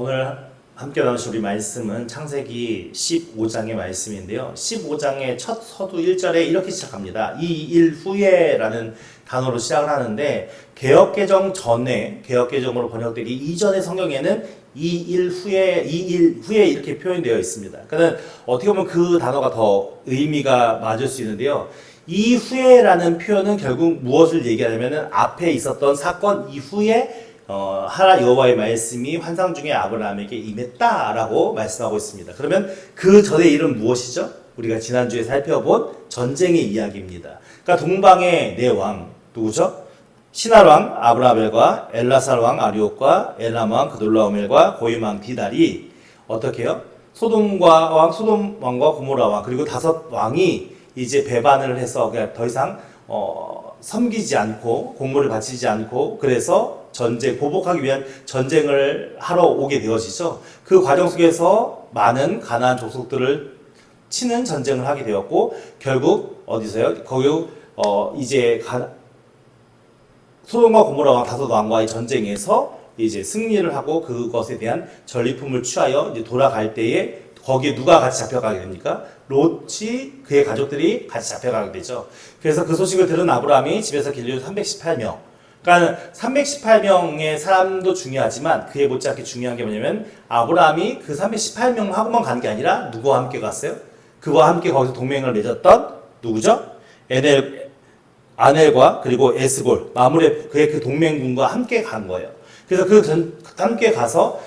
오늘 함께 나누실 우리 말씀은 창세기 15장의 말씀인데요. 15장의 첫 서두 1절에 이렇게 시작합니다. 이 일 후에라는 단어로 시작을 하는데 개역개정 전에, 개역개정으로 번역되기 이전의 성경에는 이 일 후에 이렇게 표현되어 있습니다. 그러니까 어떻게 보면 그 단어가 더 의미가 맞을 수 있는데요. 이후에라는 표현은 결국 무엇을 얘기하냐면은 앞에 있었던 사건 이후에 하나 여호와의 말씀이 환상 중에 아브라함에게 임했다라고 말씀하고 있습니다. 그러면 그 전의 일은 무엇이죠? 우리가 지난주에 살펴본 전쟁의 이야기입니다. 그러니까 동방의 네 왕 누구죠? 시날 왕 아브라벨과 엘라살 왕 아리옥과 엘람 왕 그돌라오멜과 고임 왕 디달이 어떻게 해요? 소돔 왕과 고모라 왕 그리고 5 왕이 이제 배반을 해서 그냥 더 이상 섬기지 않고 공물을 바치지 않고 그래서 보복하기 위한 전쟁을 하러 오게 되어지죠. 그 과정 속에서 많은 가나안 족속들을 치는 전쟁을 하게 되었고 결국 어디서요? 이제 소돔과 고모라 왕 5 왕과의 전쟁에서 이제 승리를 하고 그것에 대한 전리품을 취하여 이제 돌아갈 때에 거기에 누가 같이 잡혀가게 됩니까? 롯이 그의 가족들이 같이 잡혀가게 되죠. 그래서 그 소식을 들은 아브라함이 집에서 길르 318명. 그러니까 318명의 사람도 중요하지만 그에 못지않게 중요한 게 뭐냐면 아브라함이 그 318명하고만 간 게 아니라 누구와 함께 갔어요? 그와 함께 거기서 동맹을 맺었던 누구죠? 아넬과 그리고 에스골, 마므레 그의 그 동맹군과 함께 간 거예요. 그래서 함께 가서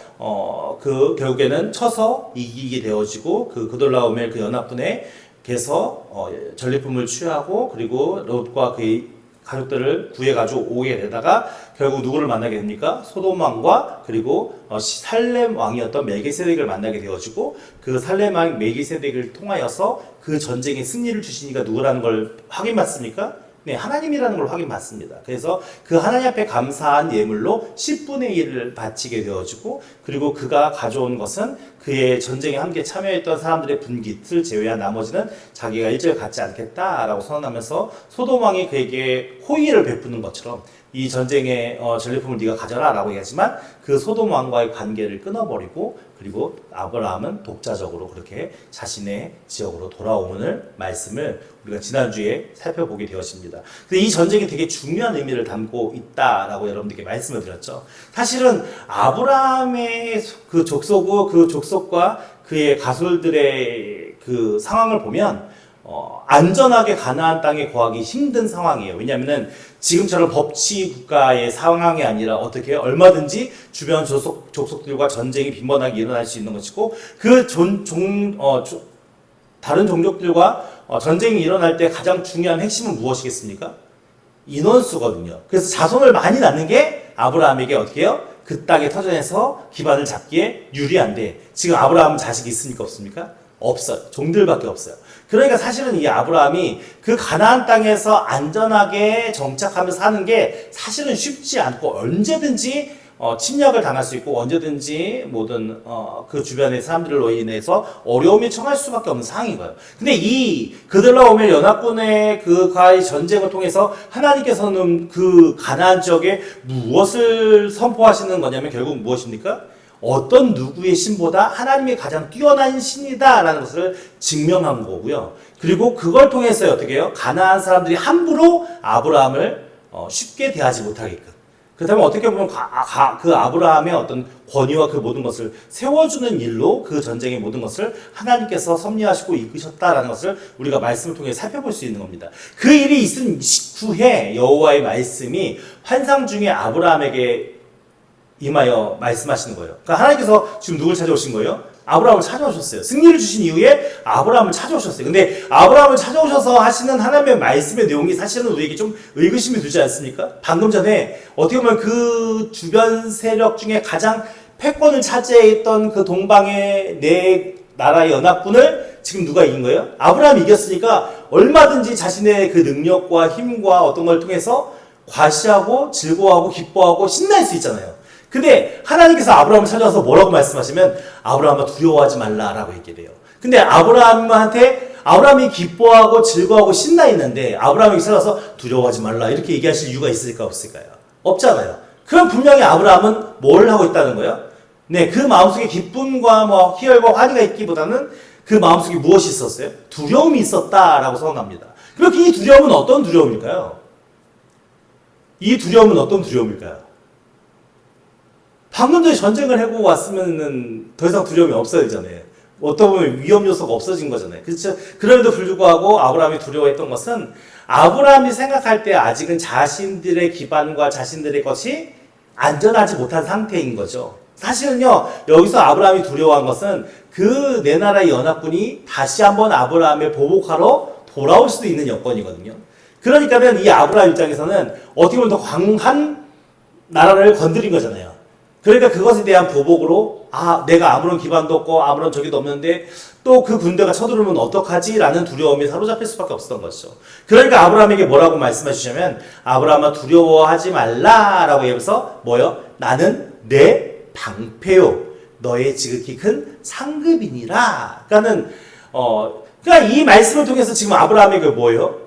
결국에는 쳐서 이기게 되어지고 그 그돌라오멜 그 연합군에게서 전리품을 취하고 그리고 롯과 그의 가족들을 구해가지고 오게 되다가 결국 누구를 만나게 됩니까? 소돔 왕과 그리고 살렘 왕이었던 멜기세덱을 만나게 되어지고 그 살렘 왕 멜기세덱을 통하여서 그 전쟁에 승리를 주시니까 누구라는 걸 확인받습니까? 네, 하나님이라는 걸 확인받습니다. 그래서 그 하나님 앞에 감사한 예물로 10분의 1을 바치게 되어지고 그리고 그가 가져온 것은 그의 전쟁에 함께 참여했던 사람들의 분깃을 제외한 나머지는 자기가 일절 갖지 않겠다라고 선언하면서 소돔 왕이 그에게 호의를 베푸는 것처럼 이 전쟁의 전리품을 네가 가져라 라고 얘기하지만 그 소돔 왕과의 관계를 끊어버리고 그리고 아브라함은 독자적으로 그렇게 자신의 지역으로 돌아오는 말씀을 우리가 지난주에 살펴보게 되었습니다. 근데 이 전쟁이 되게 중요한 의미를 담고 있다라고 여러분들께 말씀을 드렸죠. 사실은 아브라함의 그 족속과 그의 가솔들의 그 상황을 보면 안전하게 가나안 땅에 거하기 힘든 상황이에요. 왜냐하면 지금처럼 법치 국가의 상황이 아니라 어떻게 얼마든지 주변 족속들과 전쟁이 빈번하게 일어날 수 있는 것이고 다른 종족들과 전쟁이 일어날 때 가장 중요한 핵심은 무엇이겠습니까? 인원수거든요. 그래서 자손을 많이 낳는 게 아브라함에게 어떻게 해요? 그 땅의 터전에서 기반을 잡기에 유리한데 지금 아브라함은 자식이 있습니까? 없습니까? 없어요. 종들밖에 없어요. 그러니까 사실은 이 아브라함이 그 가나안 땅에서 안전하게 정착하면서 사는 게 사실은 쉽지 않고 언제든지 침략을 당할 수 있고 언제든지 모든 그 주변의 사람들로 인해서 어려움에 처할 수밖에 없는 상황인 거예요. 근데 이 그들라오멜 연합군의 그과의 전쟁을 통해서 하나님께서는 그 가나안 지역에 무엇을 선포하시는 거냐면 결국 무엇입니까? 어떤 누구의 신보다 하나님이 가장 뛰어난 신이다라는 것을 증명한 거고요. 그리고 그걸 통해서 어떻게 해요? 가나안 사람들이 함부로 아브라함을 쉽게 대하지 못하게끔. 그렇다면 어떻게 보면 그 아브라함의 어떤 권위와 그 모든 것을 세워주는 일로 그 전쟁의 모든 것을 하나님께서 섭리하시고 이끄셨다라는 것을 우리가 말씀을 통해 살펴볼 수 있는 겁니다. 그 일이 있은 직후에 여호와의 말씀이 환상 중에 아브라함에게 임하여 말씀하시는 거예요. 그러니까 하나님께서 지금 누굴 찾아오신 거예요? 아브라함을 찾아오셨어요. 승리를 주신 이후에 아브라함을 찾아오셨어요. 근데 아브라함을 찾아오셔서 하시는 하나님의 말씀의 내용이 사실은 우리에게 좀 의구심이 들지 않습니까? 방금 전에 어떻게 보면 그 주변 세력 중에 가장 패권을 차지했던 그 동방의 네 나라의 연합군을 지금 누가 이긴 거예요? 아브라함이 이겼으니까 얼마든지 자신의 그 능력과 힘과 어떤 걸 통해서 과시하고 즐거워하고 기뻐하고 신날 수 있잖아요. 근데 하나님께서 아브라함을 찾아와서 뭐라고 말씀하시면 아브라함아 두려워하지 말라라고 얘기해요. 근데 아브라함이 기뻐하고 즐거워하고 신나 있는데 아브라함이 찾아와서 두려워하지 말라 이렇게 얘기하실 이유가 있을까 없을까요? 없잖아요. 그럼 분명히 아브라함은 뭘 하고 있다는 거예요? 네, 그 마음속에 기쁨과 뭐 희열과 환희가 있기보다는 그 마음속에 무엇이 있었어요? 두려움이 있었다라고 선언합니다. 그렇게 이 두려움은 어떤 두려움일까요? 이 두려움은 어떤 두려움일까요? 방금 전에 전쟁을 해보고 왔으면은 더 이상 두려움이 없어지잖아요. 어떤 보면 위험 요소가 없어진 거잖아요. 그렇죠? 그럼에도 불구하고 아브라함이 두려워했던 것은 아브라함이 생각할 때 아직은 자신들의 기반과 자신들의 것이 안전하지 못한 상태인 거죠. 사실은요, 여기서 아브라함이 두려워한 것은 그 내 나라의 연합군이 다시 한번 아브라함을 보복하러 돌아올 수도 있는 여건이거든요. 그러니까는 이 아브라함 입장에서는 어떻게 보면 더 강한 나라를 건드린 거잖아요. 그러니까 그것에 대한 보복으로 내가 아무런 기반도 없고 아무런 적이도 없는데 또 그 군대가 쳐들어오면 어떡하지? 라는 두려움에 사로잡힐 수밖에 없었던 것이죠. 그러니까 아브라함에게 뭐라고 말씀해 주시냐면 아브라함아 두려워하지 말라라고 얘기해서 뭐요? 나는 내 방패요 너의 지극히 큰 상급이니라. 그러니까 이 말씀을 통해서 지금 아브라함에게 뭐예요?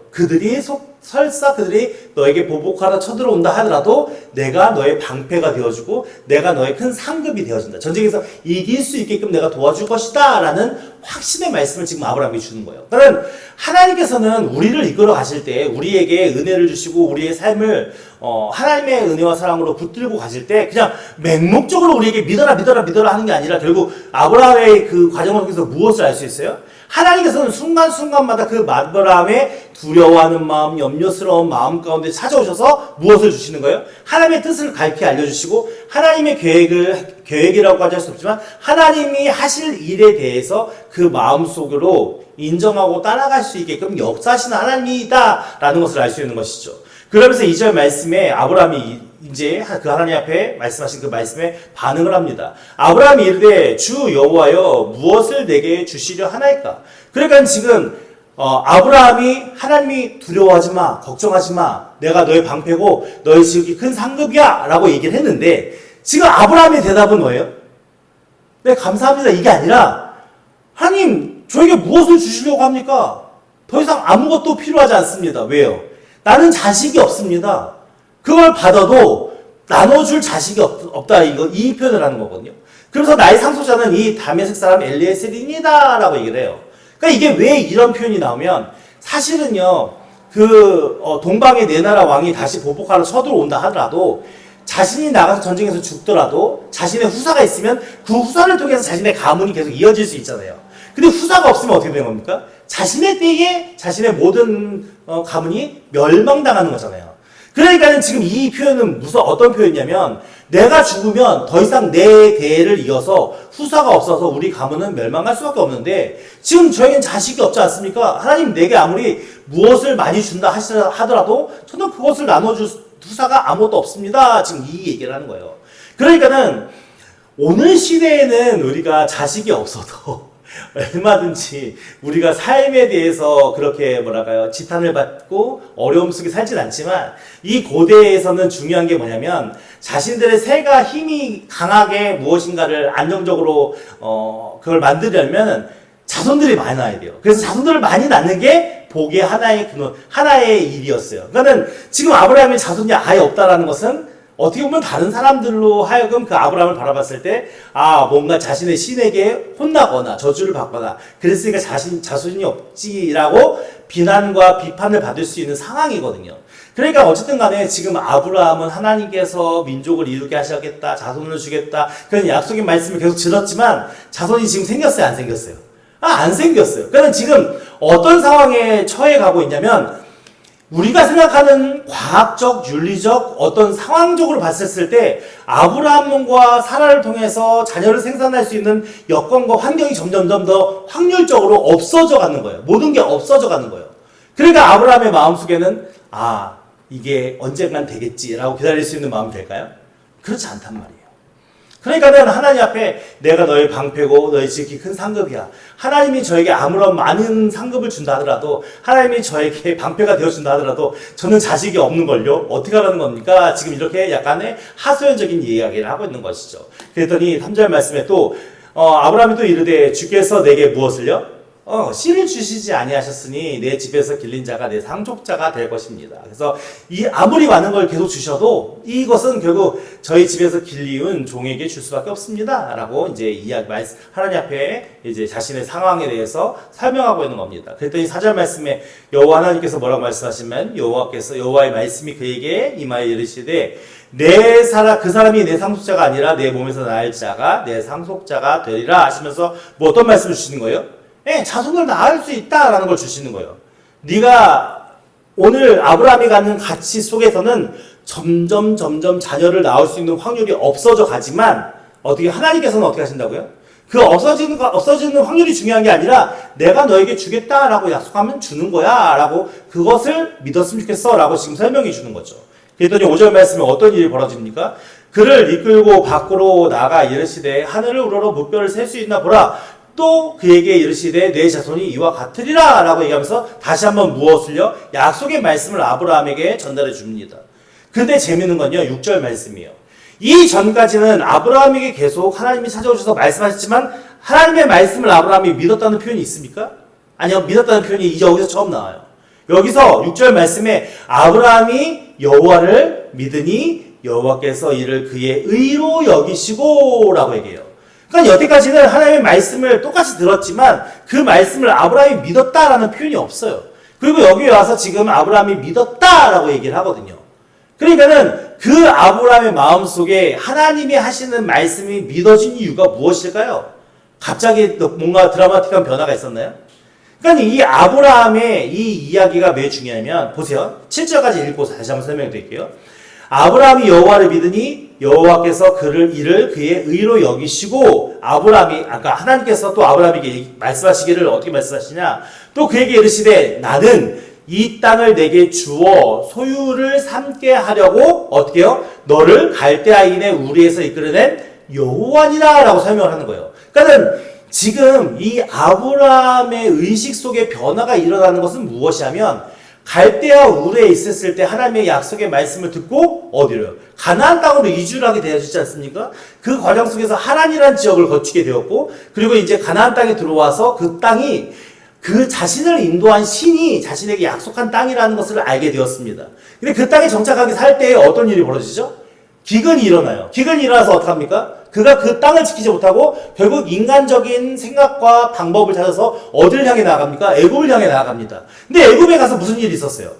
설사 그들이 너에게 보복하러 쳐들어온다 하더라도 내가 너의 방패가 되어주고 내가 너의 큰 상급이 되어준다. 전쟁에서 이길 수 있게끔 내가 도와줄 것이다 라는 확신의 말씀을 지금 아브라함이 주는 거예요. 그러니까 하나님께서는 우리를 이끌어 가실 때 우리에게 은혜를 주시고 우리의 삶을 하나님의 은혜와 사랑으로 붙들고 가실 때 그냥 맹목적으로 우리에게 믿어라 하는 게 아니라 결국 아브라함의 그 과정을 통해서 무엇을 알 수 있어요? 하나님께서는 순간순간마다 그 아브라함의 두려워하는 마음, 염려스러운 마음 가운데 찾아오셔서 무엇을 주시는 거예요? 하나님의 뜻을 밝히 알려주시고 하나님의 계획이라고 할 수 없지만 하나님이 하실 일에 대해서 그 마음속으로 인정하고 따라갈 수 있게끔 역사하시는 하나님이다라는 것을 알 수 있는 것이죠. 그러면서 2절 말씀에 아브라함이 이제 그 하나님 앞에 말씀하신 그 말씀에 반응을 합니다. 아브라함이 이르되 주 여호와여 무엇을 내게 주시려 하나이까? 그러니까 지금 아브라함이 하나님이 두려워하지 마, 걱정하지 마, 내가 너의 방패고 너의 지극히 큰 상급이야 라고 얘기를 했는데 지금 아브라함의 대답은 뭐예요? 네, 감사합니다 이게 아니라 하나님 저에게 무엇을 주시려고 합니까? 더 이상 아무것도 필요하지 않습니다. 왜요? 나는 자식이 없습니다. 그걸 받아도 나눠줄 자식이 없다. 이 표현을 하는 거거든요. 그래서 나의 상속자는 이 다메섹 사람 엘리에셀입니다. 라고 얘기를 해요. 그러니까 이게 왜 이런 표현이 나오면 사실은요, 동방의 네 나라 왕이 다시 보복하러 쳐들어온다 하더라도 자신이 나가서 전쟁에서 죽더라도 자신의 후사가 있으면 그 후사를 통해서 자신의 가문이 계속 이어질 수 있잖아요. 근데 후사가 없으면 어떻게 되는 겁니까? 자신의 때에 자신의 모든 가문이 멸망당하는 거잖아요. 그러니까는 지금 이 표현은 어떤 표현이냐면 내가 죽으면 더 이상 내 대를 이어서 후사가 없어서 우리 가문은 멸망할 수밖에 없는데 지금 저에겐 자식이 없지 않습니까? 하나님 내게 아무리 무엇을 많이 준다 하더라도 저는 그것을 나눠줄 후사가 아무것도 없습니다. 지금 이 얘기를 하는 거예요. 그러니까는 오늘 시대에는 우리가 자식이 없어도 얼마든지 우리가 삶에 대해서 그렇게 지탄을 받고 어려움 속에 살진 않지만 이 고대에서는 중요한 게 뭐냐면 자신들의 세가 힘이 강하게 무엇인가를 안정적으로 그걸 만들려면 자손들이 많이 낳아야 돼요. 그래서 자손들을 많이 낳는 게 복의 하나의 일이었어요. 그러니까 지금 아브라함의 자손이 아예 없다라는 것은 어떻게 보면 다른 사람들로 하여금 그 아브라함을 바라봤을 때 뭔가 자신의 신에게 혼나거나 저주를 받거나 그랬으니까 자손이 없지라고 비난과 비판을 받을 수 있는 상황이거든요. 그러니까 어쨌든 간에 지금 아브라함은 하나님께서 민족을 이루게 하시겠다, 자손을 주겠다 그런 약속의 말씀을 계속 들었지만 자손이 지금 생겼어요, 안 생겼어요? 안 생겼어요. 그러니까 지금 어떤 상황에 처해 가고 있냐면 우리가 생각하는 과학적, 윤리적 어떤 상황적으로 봤을 때 아브라함과 사라를 통해서 자녀를 생산할 수 있는 여건과 환경이 점점 더 확률적으로 없어져 가는 거예요. 모든 게 없어져 가는 거예요. 그러니까 아브라함의 마음속에는 이게 언젠간 되겠지라고 기다릴 수 있는 마음이 될까요? 그렇지 않단 말이에요. 그러니까는 하나님 앞에 내가 너의 방패고 너의 지극히 큰 상급이야. 하나님이 저에게 아무런 많은 상급을 준다 하더라도 하나님이 저에게 방패가 되어준다 하더라도 저는 자식이 없는걸요. 어떻게 하라는 겁니까? 지금 이렇게 약간의 하소연적인 이야기를 하고 있는 것이죠. 그랬더니 3절 말씀에 또 아브라함이 또 이르되 주께서 내게 무엇을요? 씨를 주시지 아니하셨으니 내 집에서 길린 자가 내 상속자가 될 것입니다. 그래서 이 아무리 많은 걸 계속 주셔도 이것은 결국 저희 집에서 길리운 종에게 줄 수밖에 없습니다. 라고 이제 이야기 하나님 앞에 이제 자신의 상황에 대해서 설명하고 있는 겁니다. 그랬더니 4절 말씀에 여호와 하나님께서 뭐라고 말씀하시면 여호와의 말씀이 그에게 임하여 이르시되 그 사람이 내 상속자가 아니라 내 몸에서 낳을 자가 내 상속자가 되리라 하시면서 뭐 어떤 말씀을 주시는 거예요? 자손을 낳을 수 있다라는 걸 주시는 거예요. 네가 오늘 아브라함이 갖는 가치 속에서는 점점 자녀를 낳을 수 있는 확률이 없어져 가지만 하나님께서는 어떻게 하신다고요? 그 없어지는 확률이 중요한 게 아니라 내가 너에게 주겠다라고 약속하면 주는 거야 라고 그것을 믿었으면 좋겠어 라고 지금 설명해 주는 거죠. 그랬더니 5절 말씀에 어떤 일이 벌어집니까? 그를 이끌고 밖으로 나가 이르시되 하늘을 우러러 무뼈를 셀 수 있나 보라. 또 그에게 이르시되 내 자손이 이와 같으리라 라고 얘기하면서 다시 한번 무엇을요? 약속의 말씀을 아브라함에게 전달해 줍니다. 근데 재밌는 건요 6절 말씀이에요. 이 전까지는 아브라함에게 계속 하나님이 찾아오셔서 말씀하셨지만 하나님의 말씀을 아브라함이 믿었다는 표현이 있습니까? 아니요, 믿었다는 표현이 이제 여기서 처음 나와요. 여기서 6절 말씀에 아브라함이 여호와를 믿으니 여호와께서 이를 그의 의로 여기시고 라고 얘기해요. 그러니까 여태까지는 하나님의 말씀을 똑같이 들었지만 그 말씀을 아브라함이 믿었다라는 표현이 없어요. 그리고 여기 와서 지금 아브라함이 믿었다라고 얘기를 하거든요. 그러니까는 그 아브라함의 마음속에 하나님이 하시는 말씀이 믿어진 이유가 무엇일까요? 갑자기 뭔가 드라마틱한 변화가 있었나요? 그러니까 이 아브라함의 이 이야기가 왜 중요하냐면 보세요. 7절까지 읽고 다시 한번 설명해 드릴게요. 아브라함이 여호와를 믿으니 여호와께서 이를 그의 의로 여기시고 하나님께서 또 아브라함에게 말씀하시기를 어떻게 말씀하시냐? 또 그에게 이르시되 나는 이 땅을 내게 주어 소유를 삼게 하려고 어떻게요? 너를 갈대아인의 우리에서 이끌어낸 여호와니라 라고 설명을 하는 거예요. 그러니까 지금 이 아브라함의 의식 속에 변화가 일어나는 것은 무엇이냐면 갈대아 우르에 있었을 때 하나님의 약속의 말씀을 듣고 어디로요? 가나안 땅으로 이주를 하게 되었지 않습니까? 그 과정 속에서 하란이라는 지역을 거치게 되었고 그리고 이제 가나안 땅에 들어와서 그 땅이 그 자신을 인도한 신이 자신에게 약속한 땅이라는 것을 알게 되었습니다. 근데 그 땅에 정착하게 살 때 어떤 일이 벌어지죠? 기근이 일어나요. 기근이 일어나서 어떡합니까? 그가 그 땅을 지키지 못하고 결국 인간적인 생각과 방법을 찾아서 어디를 향해 나아갑니까? 애굽을 향해 나아갑니다. 근데 애굽에 가서 무슨 일이 있었어요?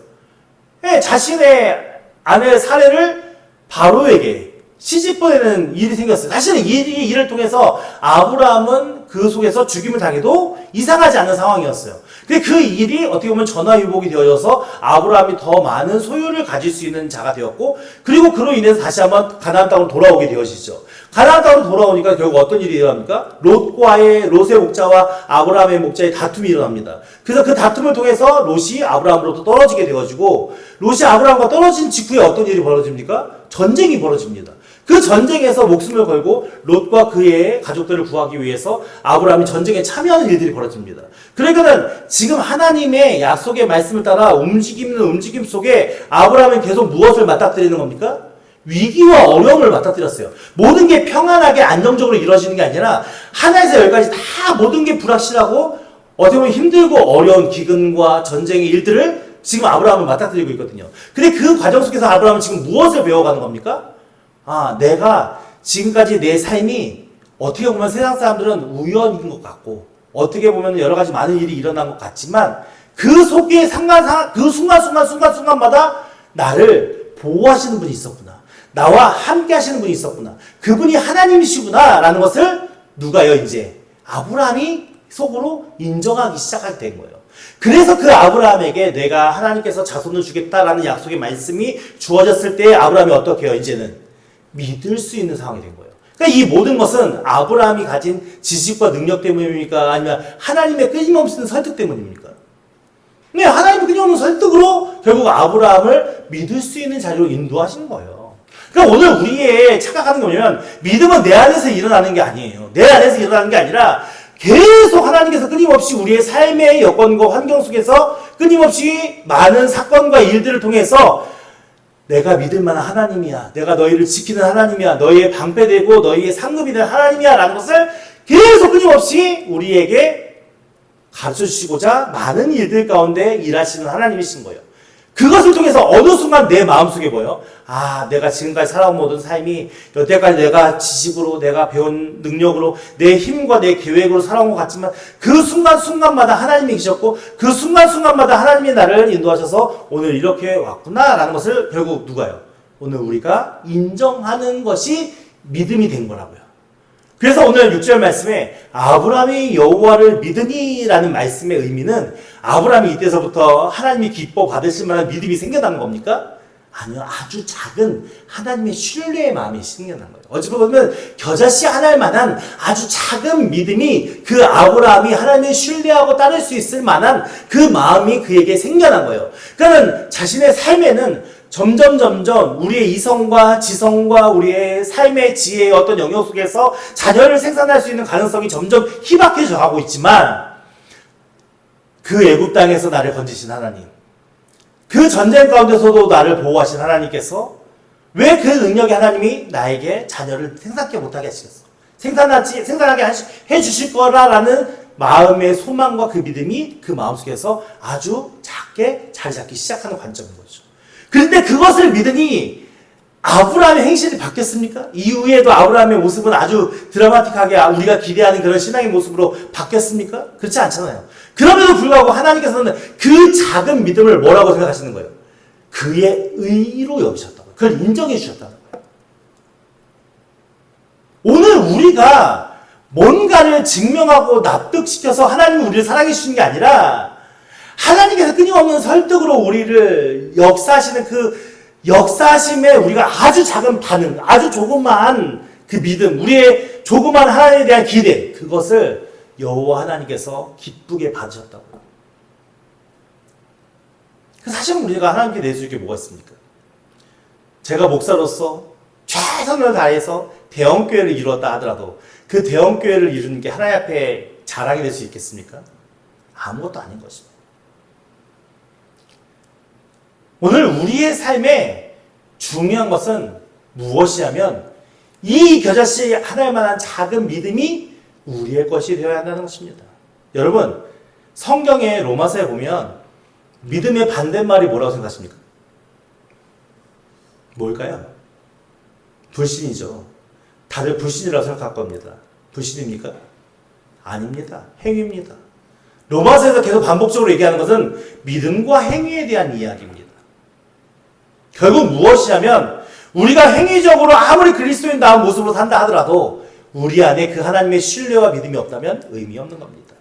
자신의 아내 사례를 바로에게 시집보내는 일이 생겼어요. 사실은 이 일을 통해서 아브라함은 그 속에서 죽임을 당해도 이상하지 않은 상황이었어요. 근데 그 일이 어떻게 보면 전화위복이 되어져서 아브라함이 더 많은 소유를 가질 수 있는 자가 되었고 그리고 그로 인해서 다시 한번 가나안 땅으로 돌아오게 되어지죠. 가나안 땅으로 돌아오니까 결국 어떤 일이 일어납니까? 롯의 목자와 아브라함의 목자의 다툼이 일어납니다. 그래서 그 다툼을 통해서 롯이 아브라함으로부터 떨어지게 되어지고 롯이 아브라함과 떨어진 직후에 어떤 일이 벌어집니까? 전쟁이 벌어집니다. 그 전쟁에서 목숨을 걸고 롯과 그의 가족들을 구하기 위해서 아브라함이 전쟁에 참여하는 일들이 벌어집니다. 그러니까는 지금 하나님의 약속의 말씀을 따라 움직임 속에 아브라함은 계속 무엇을 맞닥뜨리는 겁니까? 위기와 어려움을 맞닥뜨렸어요. 모든 게 평안하게 안정적으로 이루어지는 게 아니라 하나에서 열까지 다 모든 게 불확실하고 어떻게 보면 힘들고 어려운 기근과 전쟁의 일들을 지금 아브라함은 맞닥뜨리고 있거든요. 근데 그 과정 속에서 아브라함은 지금 무엇을 배워가는 겁니까? 내가 지금까지 내 삶이 어떻게 보면 세상 사람들은 우연인 것 같고 어떻게 보면 여러 가지 많은 일이 일어난 것 같지만 그 속에 그 순간순간마다 나를 보호하시는 분이 있었구나. 나와 함께 하시는 분이 있었구나. 그분이 하나님이시구나 라는 것을 누가요 이제 아브라함이 속으로 인정하기 시작하게 된 거예요. 그래서 그 아브라함에게 내가 하나님께서 자손을 주겠다라는 약속의 말씀이 주어졌을 때 아브라함이 어떻게 해요? 이제는 믿을 수 있는 상황이 된 거예요. 그러니까 이 모든 것은 아브라함이 가진 지식과 능력 때문입니까? 아니면 하나님의 끊임없는 설득 때문입니까? 네, 하나님의 끊임없는 설득으로 결국 아브라함을 믿을 수 있는 자리로 인도하신 거예요. 그러니까 오늘 우리의 착각하는 게 뭐냐면 믿음은 내 안에서 일어나는 게 아니에요. 내 안에서 일어나는 게 아니라 계속 하나님께서 끊임없이 우리의 삶의 여건과 환경 속에서 끊임없이 많은 사건과 일들을 통해서 내가 믿을 만한 하나님이야. 내가 너희를 지키는 하나님이야. 너희의 방패되고 너희의 상급이 된 하나님이야. 라는 것을 계속 끊임없이 우리에게 가르쳐주시고자 많은 일들 가운데 일하시는 하나님이신 거예요. 그것을 통해서 어느 순간 내 마음속에 뭐예요? 아, 내가 지금까지 살아온 모든 삶이 여태까지 내가 지식으로, 내가 배운 능력으로, 내 힘과 내 계획으로 살아온 것 같지만 그 순간순간마다 하나님이 계셨고 그 순간순간마다 하나님이 나를 인도하셔서 오늘 이렇게 왔구나라는 것을 결국 누가요? 오늘 우리가 인정하는 것이 믿음이 된 거라고요. 그래서 오늘 6절 말씀에 아브라함이 여호와를 믿으니라는 말씀의 의미는 아브라함이 이때서부터 하나님이 기뻐 받으실 만한 믿음이 생겨난 겁니까? 아니요. 아주 작은 하나님의 신뢰의 마음이 생겨난 거예요. 어찌 보면 겨자씨 하나일 만한 아주 작은 믿음이 그 아브라함이 하나님을 신뢰하고 따를 수 있을 만한 그 마음이 그에게 생겨난 거예요. 그러니까 자신의 삶에는 점점 우리의 이성과 지성과 우리의 삶의 지혜의 어떤 영역 속에서 자녀를 생산할 수 있는 가능성이 점점 희박해져 가고 있지만 그 애굽 땅에서 나를 건지신 하나님, 그 전쟁 가운데서도 나를 보호하신 하나님께서 왜 그 능력의 하나님이 나에게 자녀를 생산하게 못하게 하시겠어? 생산하게 해주실 거라라는 마음의 소망과 그 믿음이 그 마음속에서 아주 작게 자리 잡기 시작하는 관점인 거죠. 그런데 그것을 믿으니 아브라함의 행실이 바뀌었습니까? 이후에도 아브라함의 모습은 아주 드라마틱하게 우리가 기대하는 그런 신앙의 모습으로 바뀌었습니까? 그렇지 않잖아요. 그럼에도 불구하고 하나님께서는 그 작은 믿음을 뭐라고 생각하시는 거예요? 그의 의로 여기셨다고요. 그걸 인정해 주셨다는 거예요. 오늘 우리가 뭔가를 증명하고 납득시켜서 하나님이 우리를 사랑해 주시는 게 아니라 하나님께서 끊임없는 설득으로 우리를 역사하시는 그 역사하심에 우리가 아주 작은 반응, 아주 조그마한 그 믿음, 우리의 조그마한 하나님에 대한 기대, 그것을 여호와 하나님께서 기쁘게 받으셨다고요. 사실 우리가 하나님께 낼 수 있는 게 뭐가 있습니까? 제가 목사로서 최선을 다해서 대형교회를 이루었다 하더라도 그 대형교회를 이루는 게 하나님 앞에 자랑이 될 수 있겠습니까? 아무것도 아닌 것입니다. 오늘 우리의 삶에 중요한 것은 무엇이냐면 이 겨자씨 하나일 만한 작은 믿음이 우리의 것이 되어야 한다는 것입니다. 여러분, 성경의 로마서에 보면 믿음의 반대말이 뭐라고 생각하십니까? 뭘까요? 불신이죠. 다들 불신이라고 생각할 겁니다. 불신입니까? 아닙니다. 행위입니다. 로마서에서 계속 반복적으로 얘기하는 것은 믿음과 행위에 대한 이야기입니다. 결국 무엇이냐면 우리가 행위적으로 아무리 그리스도인다운 모습으로 산다 하더라도 우리 안에 그 하나님의 신뢰와 믿음이 없다면 의미 없는 겁니다.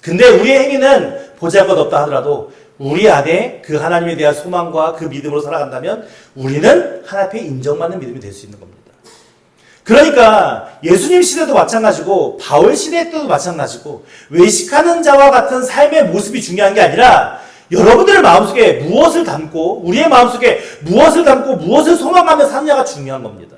근데 우리의 행위는 보잘것없다 하더라도 우리 안에 그 하나님에 대한 소망과 그 믿음으로 살아간다면 우리는 하나님 앞에 인정받는 믿음이 될 수 있는 겁니다. 그러니까 예수님 시대도 마찬가지고 바울 시대 때도 마찬가지고 외식하는 자와 같은 삶의 모습이 중요한 게 아니라 여러분들의 마음속에 무엇을 담고 우리의 마음속에 무엇을 담고 무엇을 소망하며 사느냐가 중요한 겁니다.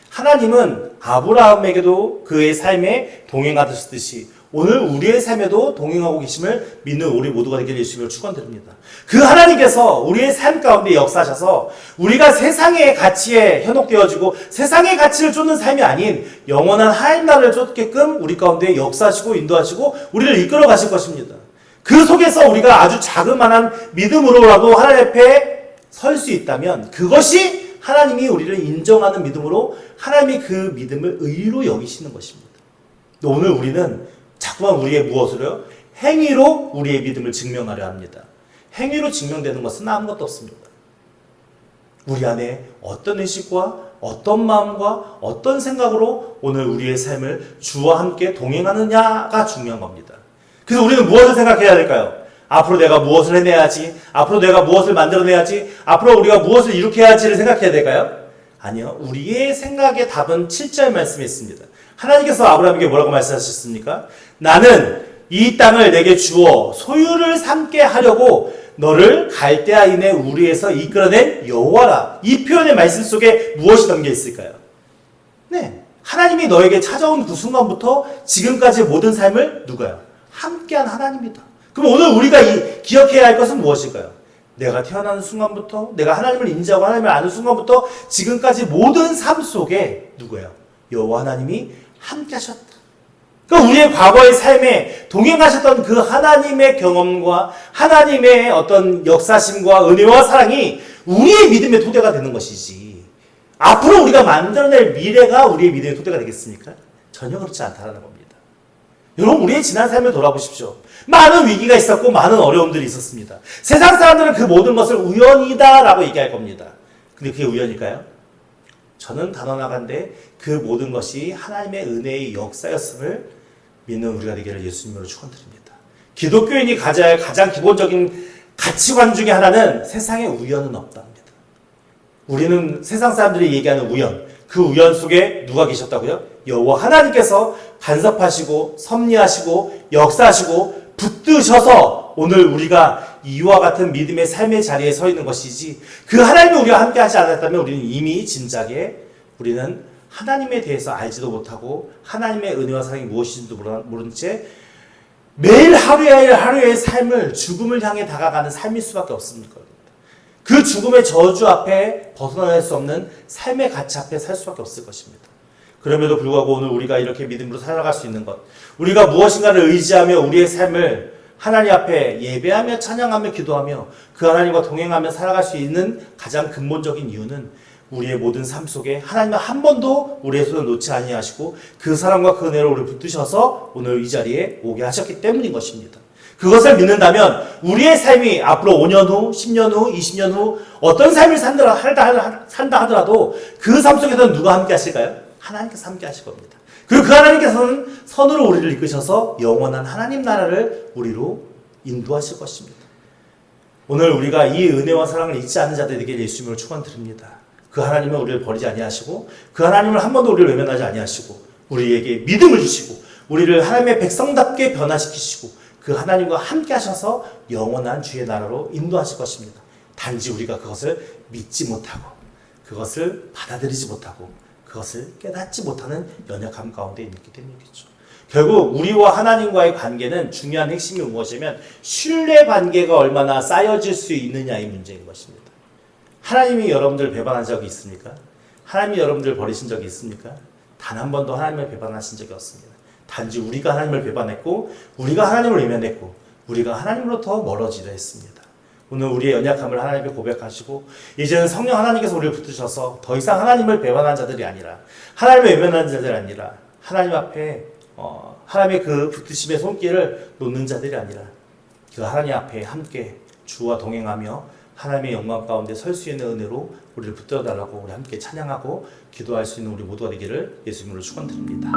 하나님은 아브라함에게도 그의 삶에 동행하셨듯이 오늘 우리의 삶에도 동행하고 계심을 믿는 우리 모두가 되기를 예수님을 축원드립니다. 그 하나님께서 우리의 삶 가운데 역사하셔서 우리가 세상의 가치에 현혹되어지고 세상의 가치를 쫓는 삶이 아닌 영원한 하나님 나라를 쫓게끔 우리 가운데 역사하시고 인도하시고 우리를 이끌어 가실 것입니다. 그 속에서 우리가 아주 자그마한 믿음으로라도 하나님 앞에 설 수 있다면 그것이 하나님이 우리를 인정하는 믿음으로 하나님이 그 믿음을 의로 여기시는 것입니다. 오늘 우리는 자꾸만 우리의 무엇으로요? 행위로 우리의 믿음을 증명하려 합니다. 행위로 증명되는 것은 아무것도 없습니다. 우리 안에 어떤 의식과 어떤 마음과 어떤 생각으로 오늘 우리의 삶을 주와 함께 동행하느냐가 중요한 겁니다. 그래서 우리는 무엇을 생각해야 될까요? 앞으로 내가 무엇을 해내야지, 앞으로 내가 무엇을 만들어내야지, 앞으로 우리가 무엇을 이룩해야지를 생각해야 될까요? 아니요. 우리의 생각의 답은 7절 말씀에 있습니다. 하나님께서 아브라함에게 뭐라고 말씀하셨습니까? 나는 이 땅을 내게 주어 소유를 삼게 하려고 너를 갈대아인의 우리에서 이끌어낸 여호와라. 이 표현의 말씀 속에 무엇이 담겨 있을까요? 네, 하나님이 너에게 찾아온 그 순간부터 지금까지의 모든 삶을 누가요? 함께한 하나님이다. 그럼 오늘 우리가 기억해야 할 것은 무엇일까요? 내가 태어나는 순간부터 내가 하나님을 인지하고 하나님을 아는 순간부터 지금까지 모든 삶 속에 누구예요? 여호와 하나님이 함께 하셨다. 그러니까 우리의 과거의 삶에 동행하셨던 그 하나님의 경험과 하나님의 어떤 역사심과 은혜와 사랑이 우리의 믿음의 토대가 되는 것이지, 앞으로 우리가 만들어낼 미래가 우리의 믿음의 토대가 되겠습니까? 전혀 그렇지 않다는 겁니다. 여러분, 우리의 지난 삶을 돌아보십시오. 많은 위기가 있었고 많은 어려움들이 있었습니다. 세상 사람들은 그 모든 것을 우연이다라고 얘기할 겁니다. 근데 그게 우연일까요? 저는 단언하건대 그 모든 것이 하나님의 은혜의 역사였음을 믿는 우리가 되기를 예수님으로 축원드립니다. 기독교인이 가져야 할 가장 기본적인 가치관 중에 하나는 세상에 우연은 없답니다. 우리는 세상 사람들이 얘기하는 우연, 그 우연 속에 누가 계셨다고요? 여호와 하나님께서 간섭하시고 섭리하시고 역사하시고 붙드셔서 오늘 우리가 이와 같은 믿음의 삶의 자리에 서 있는 것이지, 그 하나님이 우리와 함께 하지 않았다면 우리는 이미 진작에 우리는 하나님에 대해서 알지도 못하고 하나님의 은혜와 사랑이 무엇인지도 모른 채 매일 하루의 삶을 죽음을 향해 다가가는 삶일 수밖에 없습니다. 그 죽음의 저주 앞에 벗어날 수 없는 삶의 가치 앞에 살 수밖에 없을 것입니다. 그럼에도 불구하고 오늘 우리가 이렇게 믿음으로 살아갈 수 있는 것, 우리가 무엇인가를 의지하며 우리의 삶을 하나님 앞에 예배하며 찬양하며 기도하며 그 하나님과 동행하며 살아갈 수 있는 가장 근본적인 이유는 우리의 모든 삶 속에 하나님은 한 번도 우리의 손을 놓지 아니하시고 그 사랑과 그 은혜를 우리를 붙드셔서 오늘 이 자리에 오게 하셨기 때문인 것입니다. 그것을 믿는다면 우리의 삶이 앞으로 5년 후, 10년 후, 20년 후 어떤 삶을 산다 하더라도 그 삶 속에서는 누가 함께 하실까요? 하나님께서 함께 하실 겁니다. 그리고 그 하나님께서는 선으로 우리를 이끄셔서 영원한 하나님 나라를 우리로 인도하실 것입니다. 오늘 우리가 이 은혜와 사랑을 잊지 않는 자들에게 예수님을 축원드립니다. 그 하나님은 우리를 버리지 아니하시고 그 하나님을 한 번도 우리를 외면하지 아니하시고 우리에게 믿음을 주시고 우리를 하나님의 백성답게 변화시키시고 그 하나님과 함께 하셔서 영원한 주의 나라로 인도하실 것입니다. 단지 우리가 그것을 믿지 못하고 그것을 받아들이지 못하고 그것을 깨닫지 못하는 연약함 가운데 있기 때문이겠죠. 결국 우리와 하나님과의 관계는 중요한 핵심이 무엇이냐면 신뢰 관계가 얼마나 쌓여질 수 있느냐의 문제인 것입니다. 하나님이 여러분들 배반한 적이 있습니까? 하나님이 여러분들 버리신 적이 있습니까? 단 한 번도 하나님을 배반하신 적이 없습니다. 단지 우리가 하나님을 배반했고 우리가 하나님을 외면했고 우리가 하나님으로부터 멀어지려 했습니다. 오늘 우리의 연약함을 하나님께 고백하시고 이제는 성령 하나님께서 우리를 붙드셔서 더 이상 하나님을 배반한 자들이 아니라 하나님을 외면한 자들이 아니라 하나님 앞에 하나님의 그 붙드심의 손길을 놓는 자들이 아니라 그 하나님 앞에 함께 주와 동행하며 하나님의 영광 가운데 설 수 있는 은혜로 우리를 붙들어 달라고 우리 함께 찬양하고 기도할 수 있는 우리 모두가 되기를 예수님으로 축원드립니다.